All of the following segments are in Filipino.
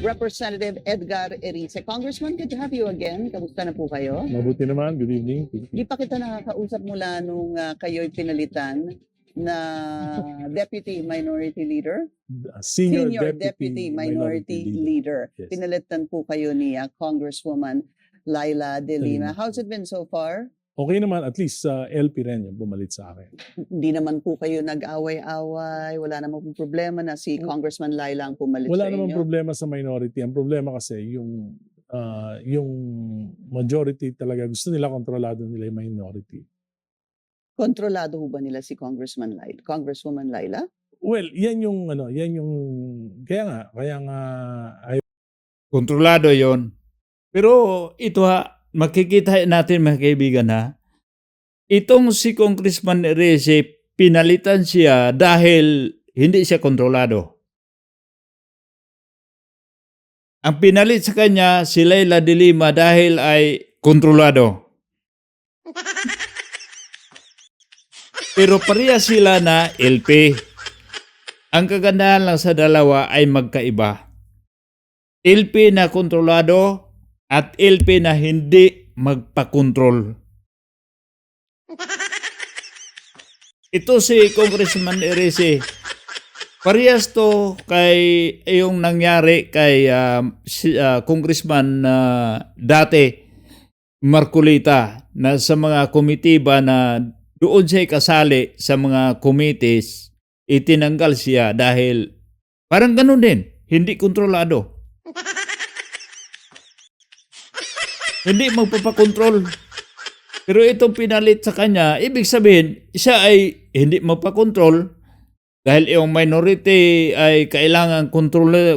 Representative Edgar Erice. Congressman, good to have you again. Kamusta na po kayo? Mabuti naman. Good evening. Di pa kita nakakausap mula nung kayo'y pinalitan na Deputy Minority Leader? Senior Deputy Minority Leader. Yes. Pinalitan po kayo ni Congresswoman Laila De Lima. How's it been so far? Okay naman, at least LP rin yung bumalit sa akin. Hindi naman po kayo nag-away-away, wala namang po problema na si Congressman Laila ang pumalit Wala sa namang inyo? problema sa minority. Ang problema kasi yung majority talaga gusto nila kontrolado nila yung minority. Kontrolado ho ba nila si Congresswoman Laila? Well, yan yung kaya nga ay Kontrolado yon. Pero ito makikita natin mga kaibigan itong si Congressman Erice, pinalitan siya dahil hindi siya kontrolado. Ang pinalit sa kanya si Laila De Lima dahil ay kontrolado. Pero pareha sila na LP. Ang kagandahan lang sa dalawa ay magkaiba. LP na kontrolado at LP na hindi magpakontrol. Ito si Congressman Erice. Parehas to kay yung nangyari kay Congressman dati Marcolita na sa mga komitiba na doon siya kasali sa mga committees, itinanggal siya dahil parang ganun din, hindi kontrolado. Hindi magpapakontrol. Pero itong pinalit sa kanya, ibig sabihin, siya ay hindi magpakontrol dahil yung minority ay kailangan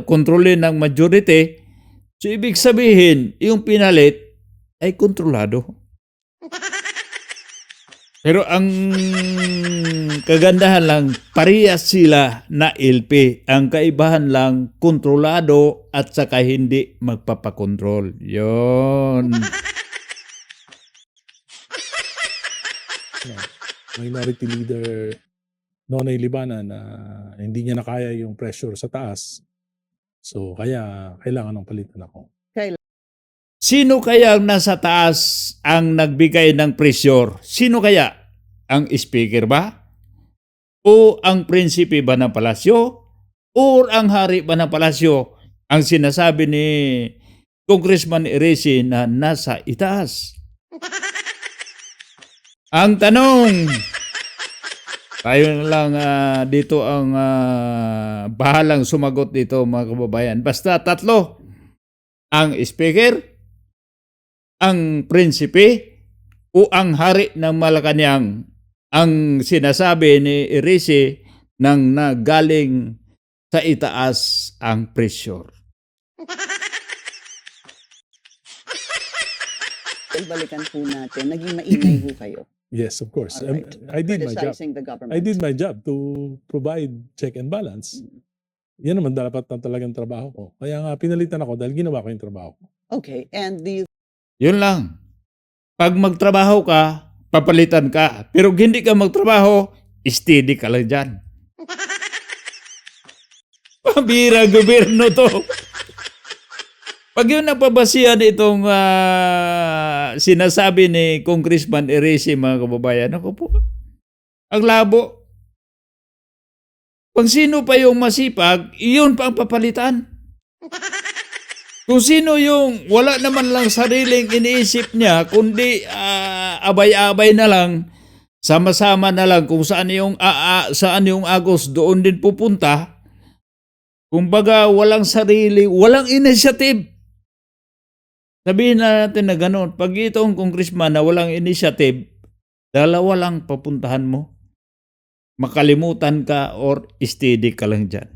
kontrolin ng majority. So ibig sabihin, yung pinalit ay kontrolado. Pero ang kagandahan lang, parehas sila na LP. Ang kaibahan lang, kontrolado at saka hindi magpapakontrol. Yon. minority leader Nonoy Libana na hindi niya na kaya yung pressure sa taas. So kaya kailangan ng palitan ako. Sino kaya ang nasa taas ang nagbigay ng pressure? Sino kaya? Ang speaker ba? O ang prinsipe ba ng palasyo? O ang hari ba ng palasyo? Ang sinasabi ni Congressman Erice na nasa itaas. Ang tanong, tayo na lang dito ang bahalang sumagot dito mga kababayan. Basta tatlo, ang speaker, ang prinsipe, o ang hari ng Malacanang. Ang sinasabi ni Erice nang nagaling sa itaas ang pressure. Balikan po natin, naging maingay ho kayo. Yes, of course. Alright. I did my job. Criticizing the government. I did my job to provide check and balance. Yan naman dapat ang talagang trabaho ko. Kaya nga pinalitan ako dahil ginawa ko yung trabaho ko. Okay, and do you Yun lang. Pag magtrabaho ka, papalitan ka. Pero hindi ka magtrabaho, steady ka lang dyan. Pambira gobyerno to. Pag yun napabasihan itong sinasabi ni Congressman Erice, mga kababayan, ako po, ang labo. Pag sino pa yung masipag, iyon pa ang papalitan. Kung sino yung wala naman lang sariling iniisip niya, kundi abay-abay na lang, sama-sama na lang kung saan yung agos doon din pupunta. Kumbaga walang sarili, walang initiative. Sabihin na natin na gano'n, pag itong congressman na walang initiative, dalawa lang papuntahan mo. Makalimutan ka or steady ka lang dyan.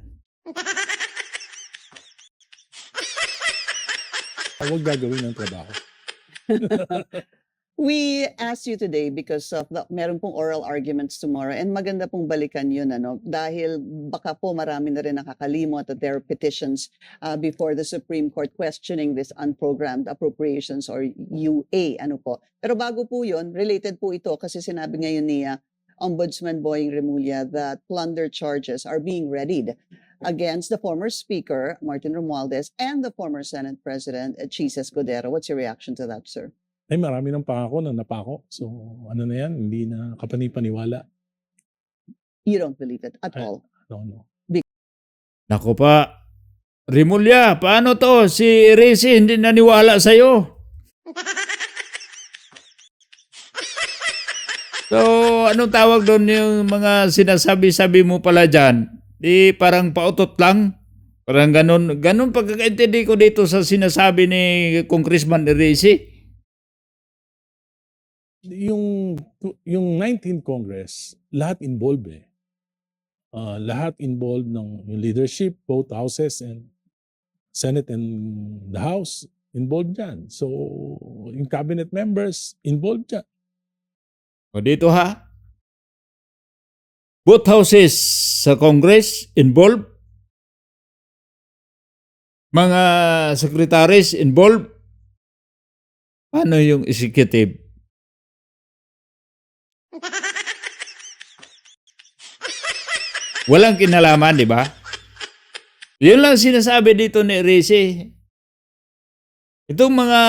Huwag gagawin ng trabaho. We asked you today because of meron pong oral arguments tomorrow and maganda pong balikan yun dahil baka po marami na rin nakakalimot at there are petitions before the Supreme Court questioning this unprogrammed appropriations or UA Pero bago po yun, related po ito kasi sinabi ngayon ni Ombudsman Boying Remulla that plunder charges are being readied against the former Speaker, Martin Romualdez, and the former Senate President, Chis Escudero. What's your reaction to that, sir? Ay, marami ng pangako na napako. So, ano na yan, hindi na kapani-paniwala. You don't believe it at Ay. all. No. Naku pa, Rimulya, paano to? Si Rizzy hindi naniwala sa'yo. So, anong tawag doon yung mga sinasabi-sabi mo pala dyan? Di parang pautot lang? Parang ganun. Ganun pagkakaintindi ko dito sa sinasabi ni Congressman Rizzy. Yung 19th Congress, lahat involved eh. Lahat involved ng yung leadership, both houses and Senate and the House involved dyan. So, yung cabinet members involved dyan. O dito ha, both houses sa Congress involved, mga secretaries involved, paano yung executive? Walang kinalaman, di ba? Yun lang sinasabi dito ni Rizzy. Itong mga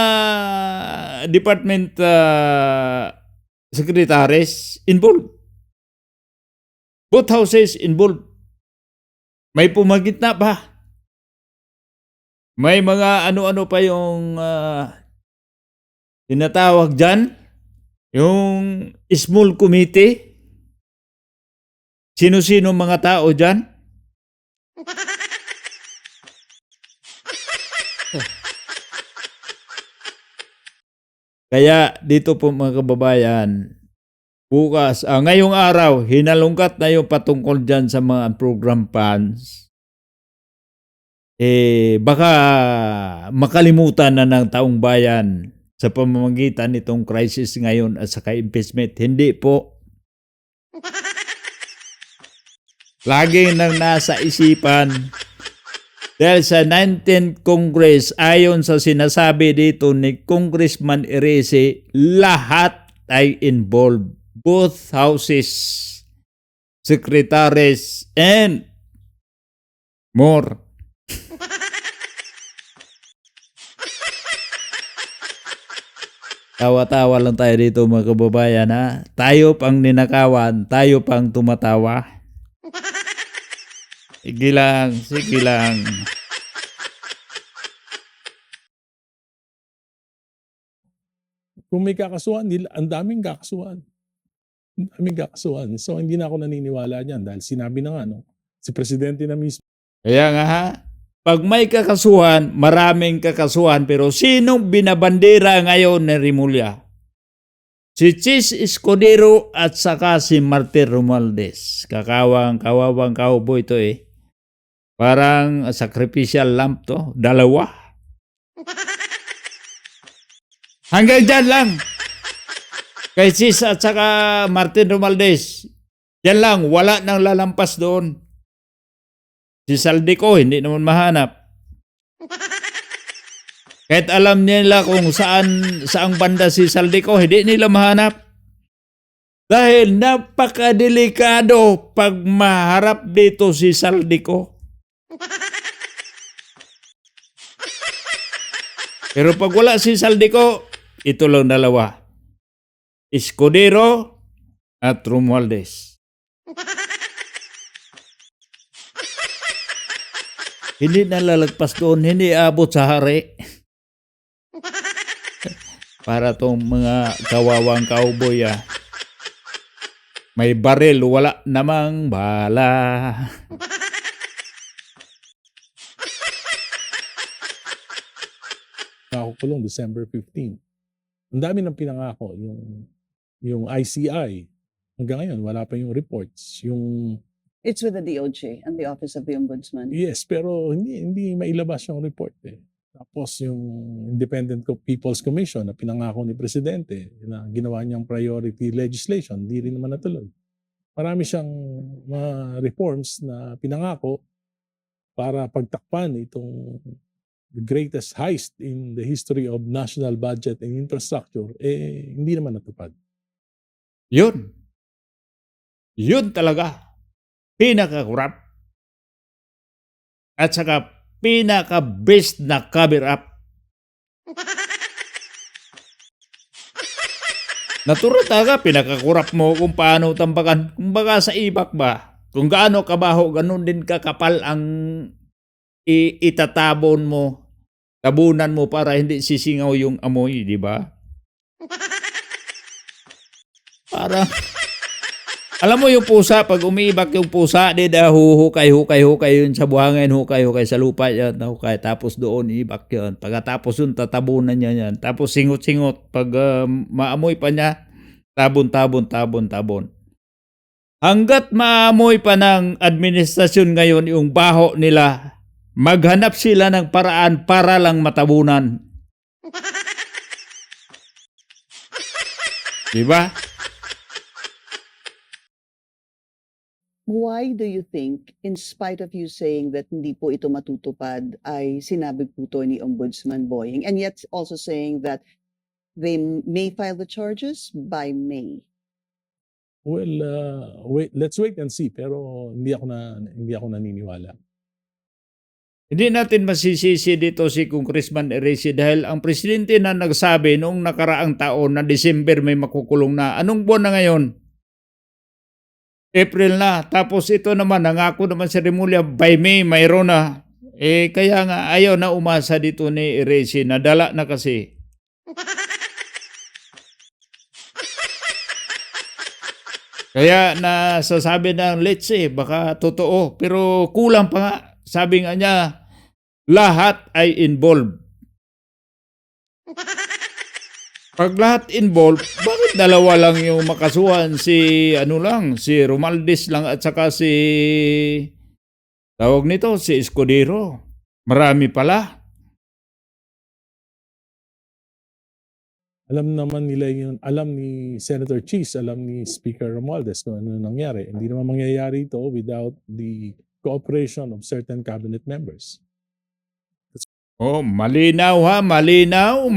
department secretaries involved. Both houses involved. May pumagitna pa. May mga ano-ano pa yung tinatawag dyan. Yung small committee. Sino-sino mga tao dyan? Kaya dito po mga kababayan, bukas, ngayong araw, hinalungkat na yung patungkol dyan sa mga program funds. Baka makalimutan na ng taong bayan sa pamamagitan nitong crisis ngayon at saka impeachment. Hindi po. Laging nang nasa isipan. Dahil sa 19th Congress, ayon sa sinasabi dito ni Congressman Rizzy, lahat ay involved. Both houses, secretaries, and more. Tawa-tawa lang tayo dito mga kababayan ha. Tayo pang ninakawan, tayo pang tumatawa. Sige lang, sige lang. Kung may kakasuhan, ang daming kakasuhan. Ang daming kakasuhan. So, hindi na ako naniniwala dyan dahil sinabi na nga, no, si Presidente na mismo. Kaya nga ha, pag may kakasuhan, maraming kakasuhan, pero sinong binabandera ngayon ni Rimulya? Si Chis Escudero at saka si Martin Romualdez. Kawawang cowboy to eh. Parang sacrificial lamb to. Dalawa. Hanggang dyan lang. Kay Chis at saka Martin Romualdez. Yan lang. Wala nang lalampas doon. Si Saldico, hindi naman mahanap. Kahit alam nila kung saang banda si Saldico, hindi nila mahanap. Dahil napakadelikado pag maharap dito si Saldico. Pero pag wala si Saldico, ito lang dalawa. Escudero at Romualdez. Hindi nalalagpas doon, hindi abot sa hari. Para tong mga kawawang cowboy may baril, wala namang bala. Nakakulong December 15. Ang dami ng pinangako, yung ICI. Hanggang ngayon, wala pa yung reports. It's with the DOJ and the Office of the Ombudsman. Yes, pero hindi mailabas yung report eh. Tapos yung Independent People's Commission na pinangako ni Presidente na ginawa niyang priority legislation, hindi rin naman natuloy. Marami siyang mga reforms na pinangako para pagtakpan itong the greatest heist in the history of national budget and infrastructure, hindi naman natupad. Yun. Yun talaga. Pinakakurap. at saka pinaka-best na cover-up. Natural talaga, pinakakurap mo kung paano tambakan. Kumbaga sa ibak ba, kung gaano kabaho, ganun din kakapal ang itatabon mo, tabunan mo para hindi sisingaw yung amoy, di ba? Para, alam mo yung pusa, pag umiibak yung pusa, di na hukay yun sa buhangin, hukay sa lupa yan, hukay, tapos doon iibak yun. Pagkatapos yun, tatabunan niya yan. Tapos singot-singot, pag maamoy pa niya, tabon. Hanggat maamoy pa ng administrasyon ngayon yung baho nila, maghanap sila ng paraan para lang matabunan. Diba? Why do you think, in spite of you saying that hindi po ito matutupad, ay sinabi po ito ni Ombudsman Boying, and yet also saying that they may file the charges by May? Well, let's wait and see. Pero hindi ako naniniwala. Hindi natin masisisi dito si Congressman Eresi dahil ang presidente na nagsabi noong nakaraang taon na December may makukulong na. Anong buwan na ngayon? April na. Tapos ito naman, nangako naman si Remulla, by May mayroon na. Kaya nga ayaw na umasa dito ni Eresi. Nadala na kasi. Kaya nasasabi ng let's say, baka totoo. Pero kulang pa nga. Sabi nga niya, lahat ay involved. Pag lahat involved, bakit dalawa lang yung makasuhan? Si Romualdez lang at saka tawag nito, si Escudero. Marami pala. Alam naman nila yun, alam ni Senator Cheese, alam ni Speaker Romualdez kung ano nangyari. Hindi naman mangyayari ito without the cooperation of certain cabinet members. Oh, malinaw ha, malinaw.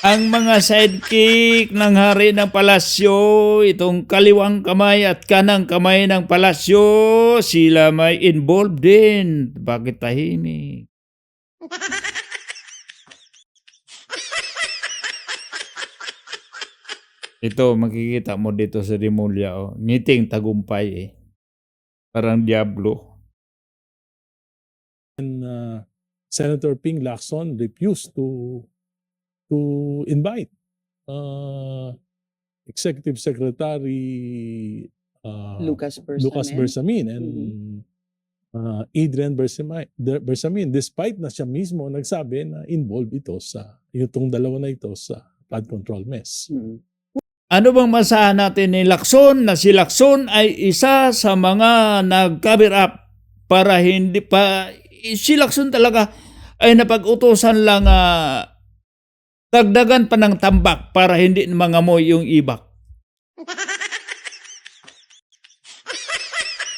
Ang mga sidekick ng hari ng palasyo, itong kaliwang kamay at kanang kamay ng palasyo, sila may involved din. Bakit tahimik? Ito, makikita mo dito sa Remulla, oh. Ngiting tagumpay eh. Parang diablo. And Senator Ping Lacson refused to invite Executive Secretary Lucas Lucas Bersamin and Adrian Bersamin, despite na siya mismo nagsabi na involved ito sa itong dalawa na ito sa flood control mess. Ano bang masahan natin ni Lacson na si Lacson ay isa sa mga nag-cover up para hindi pa si Lacson talaga ay napag-utusan lang dagdagan pa ng tambak para hindi mangamoy yung ibak.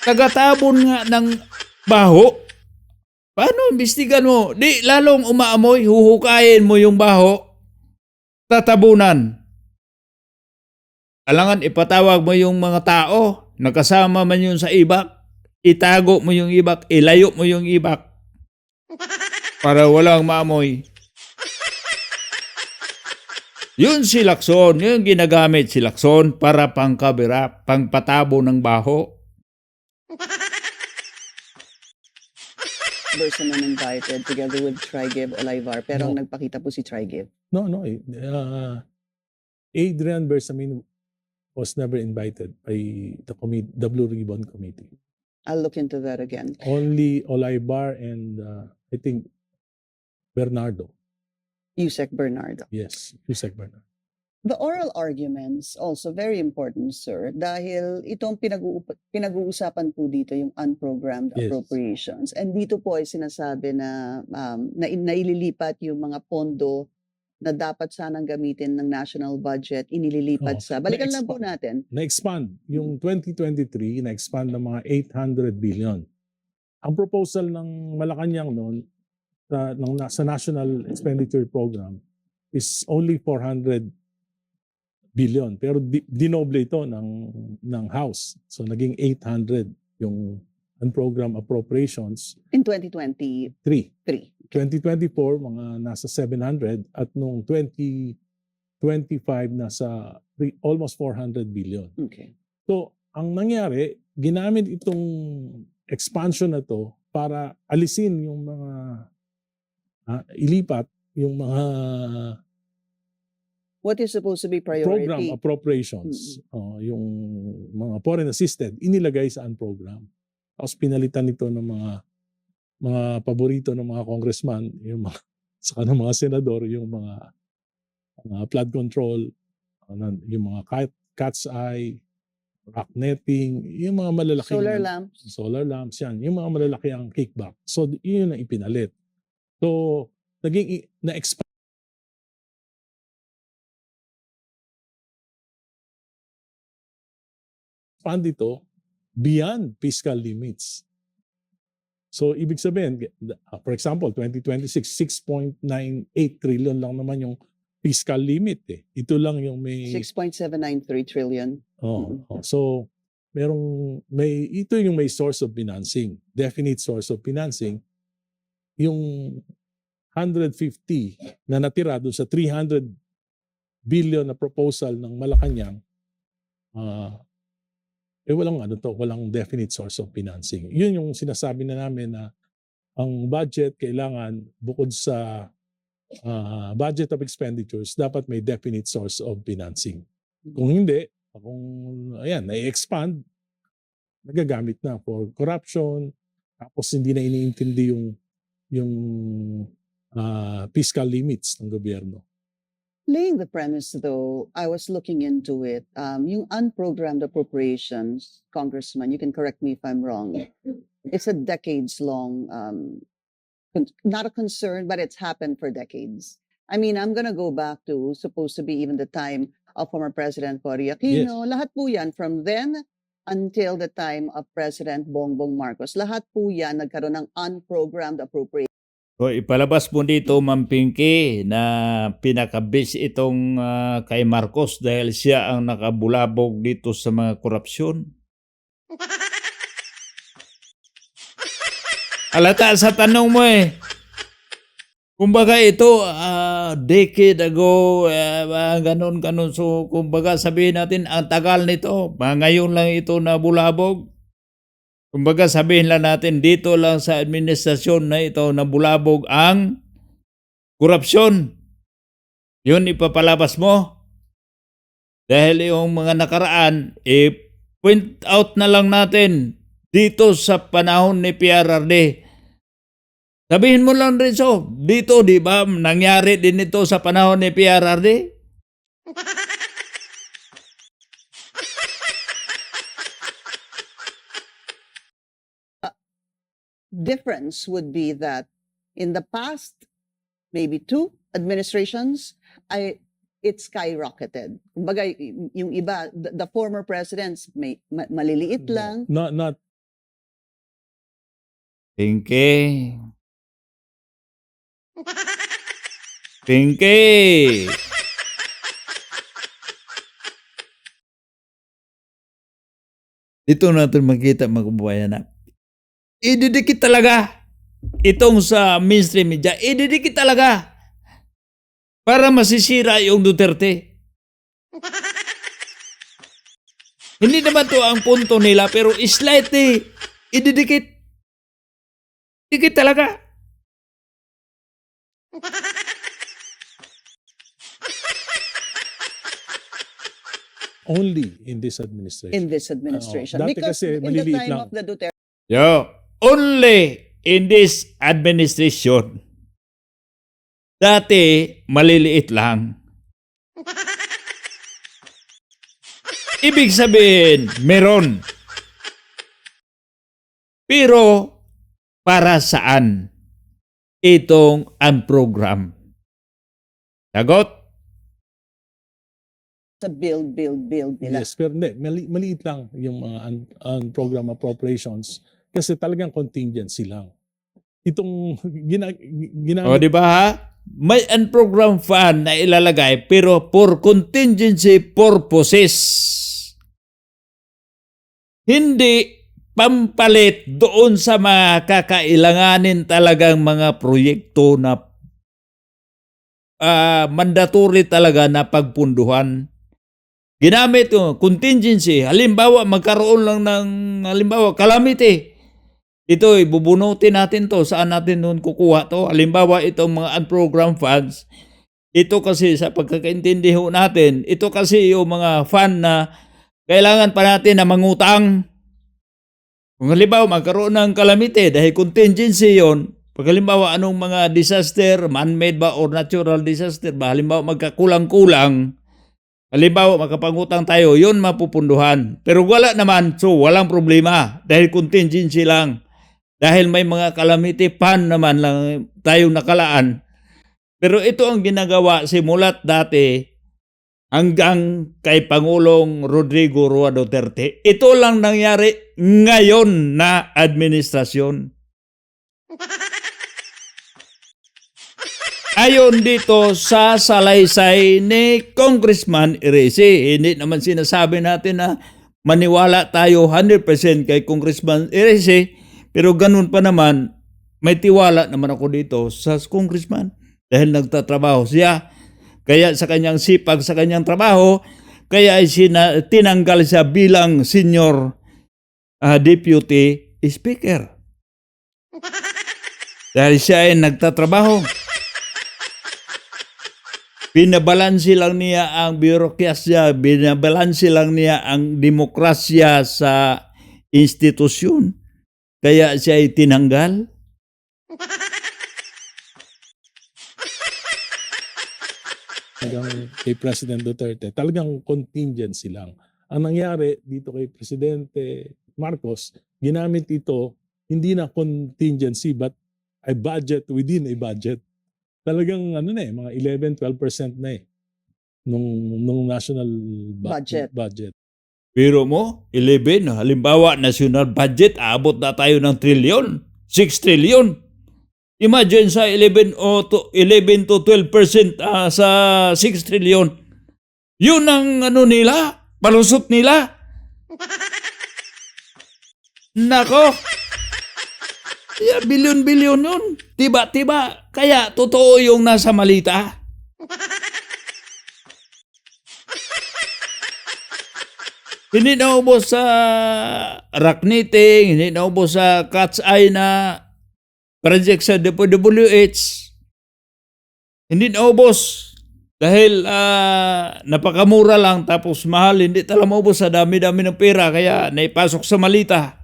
Tagatabon nga ng baho. Paano imbestigan mo? Di lalong umaamoy, huhukayin mo yung baho, tatabunan. Kailangan ipatawag mo yung mga tao, nakasama man yun sa ibak, itago mo yung ibak, ilayo mo yung ibak para walang maamoy. Yun si Lacson, yun ginagamit si Lacson para pang-cover up, pang-patabo ng baho. Bersamin invited together with Trigev Olivar, pero ang nagpakita po si Trigev. No. Adrian Bersamin was never invited by the Blue Ribbon Committee. I'll look into that again. Only Olivar and I think Bernardo. Yusek Bernardo. Yes, Yusek Bernardo. The oral arguments also very important, sir, dahil itong pinag-uusapan po dito yung unprogrammed Yes. appropriations. And dito po ay sinasabi na naililipat yung mga pondo na dapat sanang gamitin ng national budget, inililipat Oh, sa, balikan lang po natin. Na-expand. Yung 2023, na-expand ng mga 800 billion. Ang proposal ng Malacanang noon sa National Expenditure Program is only 400 billion. Pero dinoble ito ng House. So naging 800 yung unprogrammed appropriations, In 2023. 2024, mga nasa 700 at nung 2025, nasa almost 400 billion. Okay. So, ang nangyari, ginamit itong expansion na to para alisin yung mga ilipat yung mga What is supposed to be program priority? appropriations, yung mga foreign assisted, inilagay sa unprogram. Tapos pinalitan ito ng mga paborito ng mga congressman, yung mga saka ng mga senador, yung mga flood control, yung mga cat's eye, rock netting, yung mga malalaking Solar lamps. yan, yung mga malalaki ang kickback. So yun ang ipinalit. So naging na-expand ito beyond fiscal limits. So, ibig sabihin, for example, 2026, 6.98 trillion lang naman yung fiscal limit. Ito lang yung may... 6.793 trillion. So, ito yung may source of financing, definite source of financing. Yung 150 na natira doon sa 300 billion na proposal ng Malacanang, walang definite source of financing. Yun yung sinasabi na namin na ang budget kailangan bukod sa budget of expenditures, dapat may definite source of financing. Kung hindi, na-expand, nagagamit na for corruption, tapos hindi na iniintindi yung fiscal limits ng gobyerno. Laying the premise, though, I was looking into it. Yung unprogrammed appropriations, Congressman, you can correct me if I'm wrong. It's a decades-long, not a concern, but it's happened for decades. I mean, I'm gonna go back to supposed to be even the time of former President Cory Aquino. Yes. Lahat po yan from then until the time of President Bongbong Marcos. Lahat po yan nagkaroon ng unprogrammed appropriations. So, ipalabas mo dito, Ma'am Pinky, na pinakabis itong kay Marcos dahil siya ang nakabulabog dito sa mga korupsyon. Alata sa tanong mo eh. Kumbaga ito, decade ago, ganun. So, kumbaga sabihin natin, ang tagal nito, ngayon lang ito nabulabog. Kumbaga sabihin lang natin, dito lang sa administrasyon na ito nabulabog ang korupsyon. Yun ipapalabas mo. Dahil yung mga nakaraan, point out na lang natin dito sa panahon ni PRRD. Sabihin mo lang rin dito di ba nangyari din ito sa panahon ni PRRD? Difference would be that in the past, maybe 2 administrations, it skyrocketed. Kumbaga, yung iba, the former presidents, maliliit lang. Not Pinky. Dito natin makita mga kababayan na ididikit talaga itong sa mainstream media. Ididikit talaga para masisira yung Duterte. Hindi naman to ang punto nila pero slightly ididikit. Dikit talaga. only in this administration. In this administration. Dati Because kasi in the maliliit time lang. of the Duterte, Only in this administration. Dati, maliliit lang. Ibig sabihin, meron. Pero, para saan itong unprogram? Sagot? sa build nila. Yes, pero hindi, maliit lang yung mga program appropriations kasi talagang contingency lang. Itong O, di ba ha? May unprogram fund na ilalagay pero for contingency purposes. Hindi pampalit doon sa mga kakailanganin talagang mga proyekto na mandatory talaga na pagpunduhan. Ginamit yung contingency. Halimbawa, magkaroon lang ng, halimbawa, calamity. Ito, bubunutin natin to. Saan natin nun kukuha to? Halimbawa, itong mga unprogrammed funds. Ito kasi sa pagkakaintindi ho natin, ito kasi yung mga fund na kailangan pa natin na mangutang. Kung halimbawa, magkaroon ng calamity dahil contingency yon. Pag halimbawa, anong mga disaster, man-made ba or natural disaster ba? Halimbawa, magkakulang-kulang. Halimbawa, makapangutang tayo, yun mapupunduhan. Pero wala naman, so walang problema dahil contingency lang. Dahil may mga calamity fund naman lang tayong nakalaan. Pero ito ang ginagawa simulat dati hanggang kay Pangulong Rodrigo Roa Duterte. Ito lang nangyari ngayon na administrasyon. Ayon dito sa salaysay ni Congressman Erese, hindi naman sinasabi natin na maniwala tayo 100% kay Congressman Erese, pero ganun pa naman, may tiwala naman ako dito sa Congressman dahil nagtatrabaho siya. Kaya sa kanyang sipag sa kanyang trabaho, kaya tinanggal siya bilang senior deputy speaker. Dahil siya ay nagtatrabaho. Binabalansi lang niya ang birokrasya, binabalansi lang niya ang demokrasya sa institusyon. Kaya siya ay tinanggal. Hanggang kay President Duterte, talagang contingency lang. Ang nangyari dito kay Presidente Marcos, ginamit ito hindi na contingency but a budget within a budget. Talagang mga 11-12% na nung national budget. Pero mo, 11, halimbawa national budget, abot na tayo ng trilyon, 6 trilyon. Imagine sa 11 to 12% sa 6 trilyon. Yun ang nila, palusot nila. Nako. Yeah, bilyon-bilyon yun. Tiba-tiba. Kaya totoo yung nasa malita. Hindi naubos sa rock knitting, hindi naubos sa cat's eye na project sa DPWH. Hindi naubos. Dahil napakamura lang tapos mahal, hindi talaga maubos sa dami-dami ng pera kaya naipasok sa malita.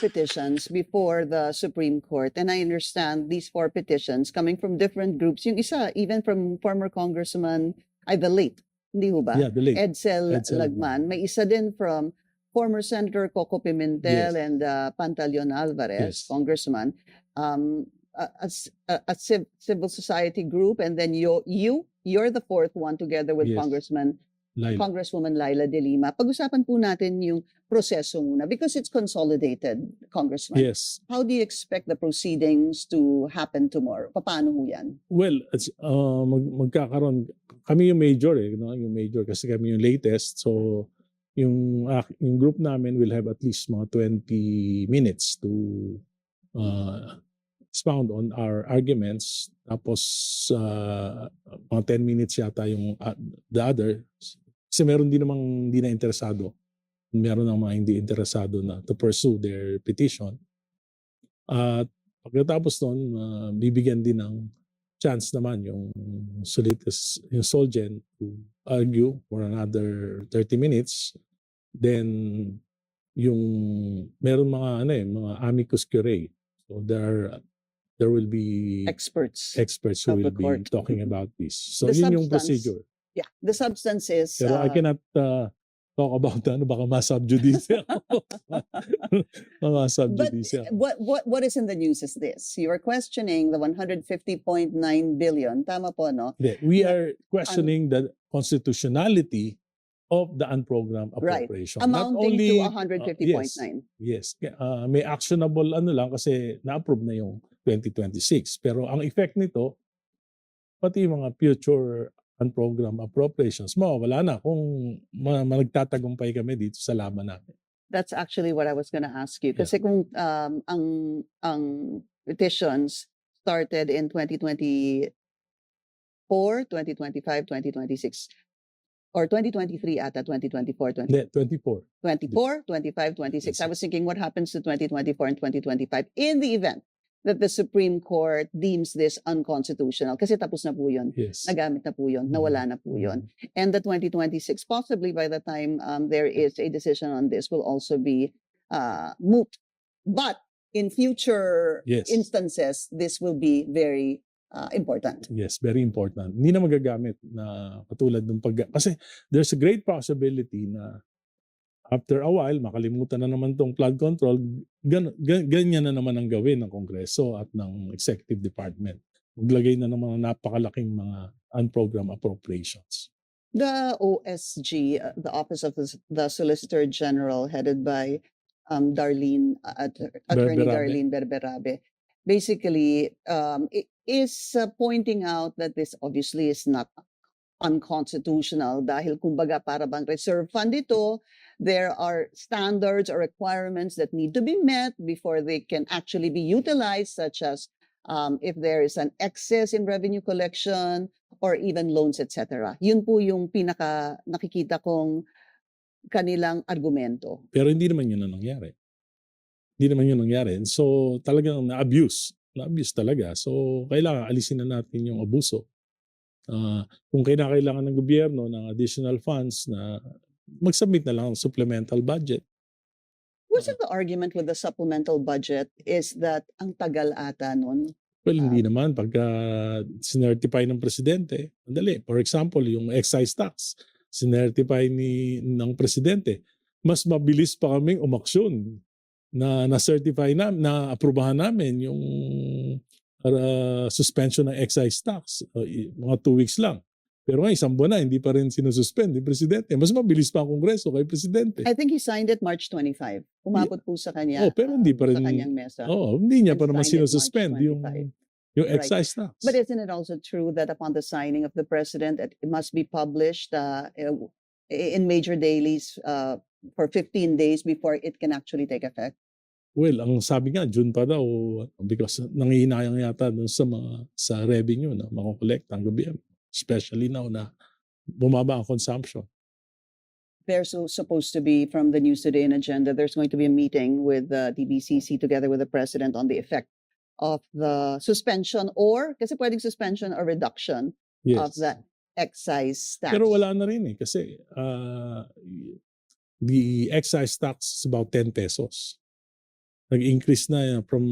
Petitions before the Supreme Court, and I understand these 4 petitions coming from different groups. Yung isa, even from former Congressman, the late, hindi ho ba? Yeah, the late. Edsel Edsel Lagman. May isa din from former Senator Coco Pimentel Yes. and Pantaleon Alvarez, Yes. Congressman, a civil society group, and then you're the 4th one together with Yes. Congresswoman Laila De Lima. Pag-usapan po natin yung proseso muna because it's consolidated, Congressman. Yes. How do you expect the proceedings to happen tomorrow? Paano ho yan? Well, magkakaroon kami yung major yung major kasi kami yung latest. So yung group namin will have at least mga 20 minutes to expound on our arguments. Tapos mga 10 minutes yata yung the other. Kasi meron din namang hindi na interesado. Meron ng mga hindi interesado na to pursue their petition. At pagkatapos nun, bibigyan din ng chance naman yung Solgen to argue for another 30 minutes. Then yung meron mga mga amicus curiae. So there will be Experts. who of will the be court. talking about this. So The yun yung substance, procedure. Yeah, the substance is... Pero I cannot talk about baka ma-subjudice ako. Ma-subjudice ako. what is in the news is this. You are questioning the 150.9 billion. Tama po, no? Hindi, we are questioning the constitutionality of the unprogrammed Right. appropriation. Amounting to 150.9. Yes. May actionable lang kasi na-approve na yung 2026. Pero ang effect nito, pati yung mga future program appropriations, mawawala na kung nagtatagumpay kami dito sa laban natin. That's actually what I was gonna ask you. Yeah. Kasi kung ang petitions started in 2024, 2025, 2026, or 2023 ata, 2024, Hindi, 24. 24, 25, 26. I was thinking what happens to 2024 and 2025 in the event that the Supreme Court deems this unconstitutional. Kasi tapos na po yun. Yes. Nagamit na po yun. Nawala na po yun. And the 2026, possibly by the time there is a decision on this, will also be moot. But in future Yes. instances, this will be very important. Yes, very important. Hindi na magagamit na katulad ng kasi there's a great possibility na after a while, makalimutan na naman tong flood control, ganyan na naman ang gawin ng Kongreso at ng Executive Department. Maglagay na naman ng napakalaking mga unprogrammed appropriations. The OSG, the Office of the Solicitor General, headed by Attorney Berberabe. Darlene Berberabe, basically is pointing out that this obviously is not unconstitutional dahil kumbaga para bang reserve fund ito, there are standards or requirements that need to be met before they can actually be utilized, such as if there is an excess in revenue collection or even loans, etc. Yun po yung pinaka nakikita kong kanilang argumento. Pero hindi naman yun ang nangyari. Hindi naman yun nangyari. So talagang na-abuse. Na-abuse talaga. So kailangan alisin na natin yung abuso. Kung kailangan ng gobyerno ng additional funds na mag-submit na lang ng supplemental budget. Was it the argument with the supplemental budget is that ang tagal ata nun? Well, hindi naman. Pagka sinertify ng presidente, madali. For example, yung excise tax, sinertify ng presidente, mas mabilis pa kaming umaksyon na na-certify na aprubahan namin yung suspension ng excise tax. Mga 2 weeks lang. Pero nga, 1 buwan na, hindi pa rin sinususpend ni Presidente. Mas mabilis pa ang Kongreso kay Presidente. I think he signed it March 25. Umabot po sa kanya. Pero hindi pa rin. Sa kanyang mesa. Hindi niya And pa naman signed it March sinususpend yung 25. excise tax. But isn't it also true that upon the signing of the president, it must be published in major dailies for 15 days before it can actually take effect? Well, ang sabi nga, June pa daw because nangihinayang yata dun sa revenue na makukolekta ang gobyerno. Especially now na bumaba ang consumption. There's supposed to be, from the News Today and Agenda, there's going to be a meeting with the DBCC together with the president on the effect of the suspension or, kasi pwedeng suspension or reduction of the excise tax. Pero wala na rin kasi the excise tax is about 10 pesos. Nag-increase na from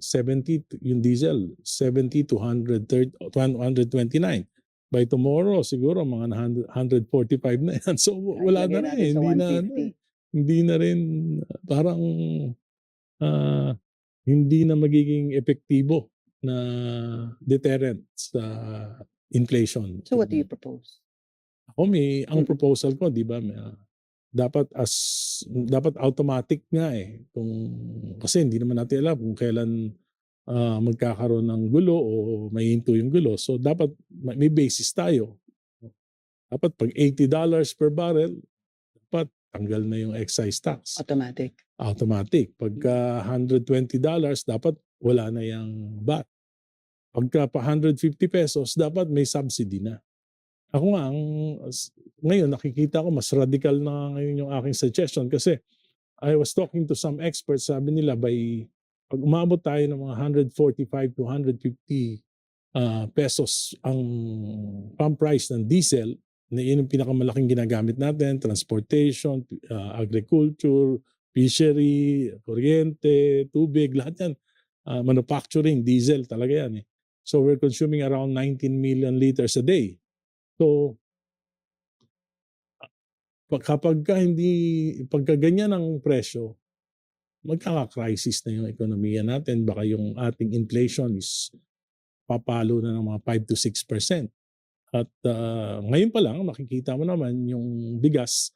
70 yung diesel, 70 to 129. By tomorrow siguro mga 145 na yan. So wala na rin. Hindi na rin parang hindi na magiging epektibo na deterrent sa inflation. So what do you propose? Ang proposal ko, di ba, dapat automatic nga kasi hindi naman natin alam kung kailan magkakaroon ng gulo o may hinto yung gulo. So dapat may basis tayo. Dapat pag $80 per barrel, dapat tanggal na yung excise tax. Automatic. Pagka $120, dapat wala na yung VAT. Pagka pa 150 pesos, dapat may subsidy na. Ako nga, ngayon nakikita ko mas radical na ngayon yung aking suggestion kasi I was talking to some experts, sabi nila pag umabot tayo ng mga 145 to 150 pesos ang pump price ng diesel, na yun yung pinakamalaking ginagamit natin, transportation, agriculture, fishery, kuryente, tubig, lahat yan. Manufacturing, diesel talaga yan. So we're consuming around 19 million liters a day. So, pagka ganyan ang presyo, magkaka-crisis na yung ekonomiya natin. Baka yung ating inflation is papalo na ng mga 5 to 6%. At ngayon pa lang, makikita mo naman yung bigas,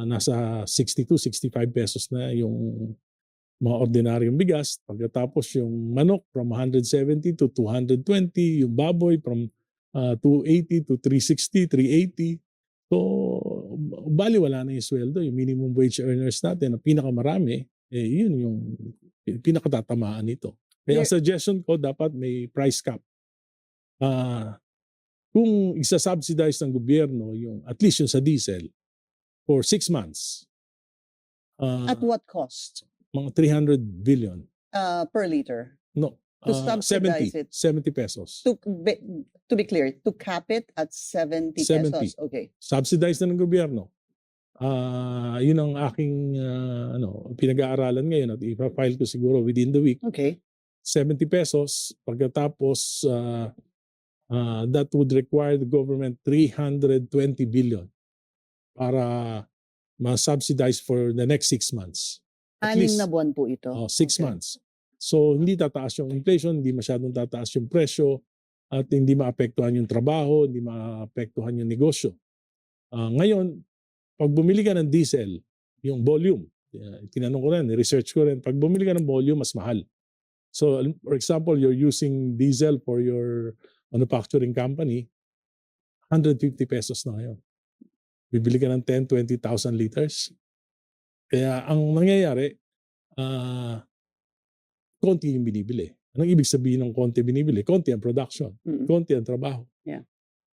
nasa 62, 65 pesos na yung mga ordinaryong bigas. Pagkatapos yung manok from 170 to 220, yung baboy from 280 to 360, 380. So, bali wala na yung sweldo. Yung minimum wage earners natin, ang pinakamarami, yun yung pinakatatamaan nito. Kaya ang suggestion ko, dapat may price cap. Kung isa-subsidize ng gobyerno, yung, at least yung sa diesel, for 6 months, At what cost mga 300 billion. per liter? No, To subsidize 70, it. 70 pesos. To be clear, to cap it at 70 70. pesos. Okay. Subsidize na ng gobyerno. Yun ang aking pinag-aaralan ngayon at ipa-file ko siguro within the week. Okay. 70 pesos. Pagkatapos, that would require the government 320 billion para ma-subsidize for the next 6 months. At 6 least, na buwan po ito. 6 Okay. months. So, hindi tataas yung inflation, hindi masyadong tataas yung presyo, at hindi maapektuhan yung trabaho, hindi maapektuhan yung negosyo. Ngayon, pag bumili ka ng diesel, yung volume, tinanong ko rin, research ko rin, pag bumili ka ng volume, mas mahal. So, for example, you're using diesel for your manufacturing company, 150 pesos na ngayon. Bibili ka ng 10, 20,000 liters. Kaya ang nangyayari, konti yung binibili. Anong ibig sabihin ng konti binibili? Konti ang production. Mm. Konti ang trabaho. Yeah.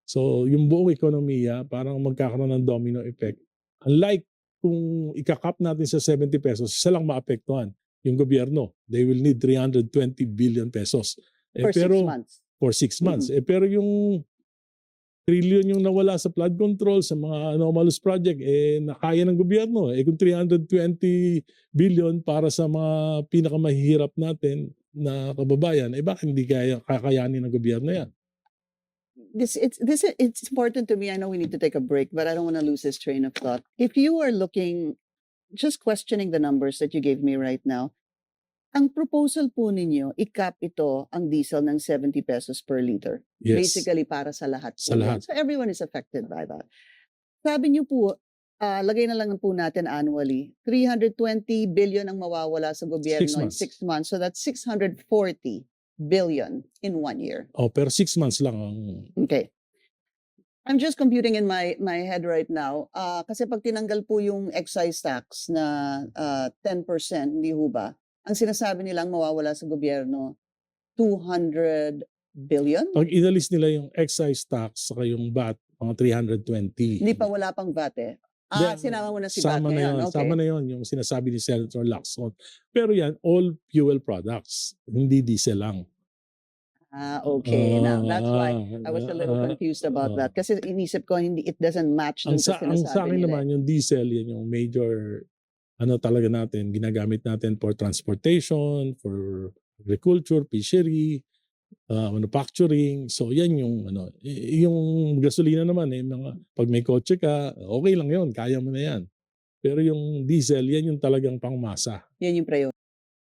So, yung buong ekonomiya, parang magkakaroon ng domino effect. Unlike kung ikakap natin sa 70 pesos, isa lang maapektuhan. Yung gobyerno, they will need 320 billion pesos. For 6 months. For 6 months. Pero yung trillion yung nawala sa flood control, sa mga anomalous project, nakaya ng gobyerno. Kung 320 billion para sa mga pinakamahihirap natin na kababayan, bakit hindi kakayanin ng gobyerno yan? It's important to me. I know we need to take a break, but I don't want to lose this train of thought. If you are looking, just questioning the numbers that you gave me right now, ang proposal po ninyo, i-cap ito ang diesel ng 70 pesos per liter. Yes. Basically para sa lahat. Sa po yan. lahat. So everyone is affected by that. Sabi niyo po, lagay na lang po natin annually, 320 billion ang mawawala sa gobyerno 6 in months. 6 months. So that's 640 billion in 1 year. Pero 6 months lang ang... Okay. I'm just computing in my head right now. Kasi pag tinanggal po yung excise tax na 10%, hindi ho ba? Ang sinasabi nilang mawawala sa gobyerno, 200 billion? Pag inalis nila yung excise tax saka yung VAT, mga 320. Hindi pa, wala pang VAT eh. Sinama mo na si VAT Sama na ngayon. yun. Okay. Sama na yun yung sinasabi ni Senator Lacson. Pero yan, all fuel products. Hindi diesel lang. Okay. Now, that's why I was a little confused about that. Kasi inisip ko, it doesn't match dun sa Ang sa sinasabi akin nila. naman, yung diesel, yan yung major, talaga natin, ginagamit natin for transportation, for agriculture, fishery, manufacturing. So yan yung, yung gasolina naman, pag may kotse ka, okay lang yun, kaya mo na yan. Pero yung diesel, yan yung talagang pangmasa. Yan yung priority.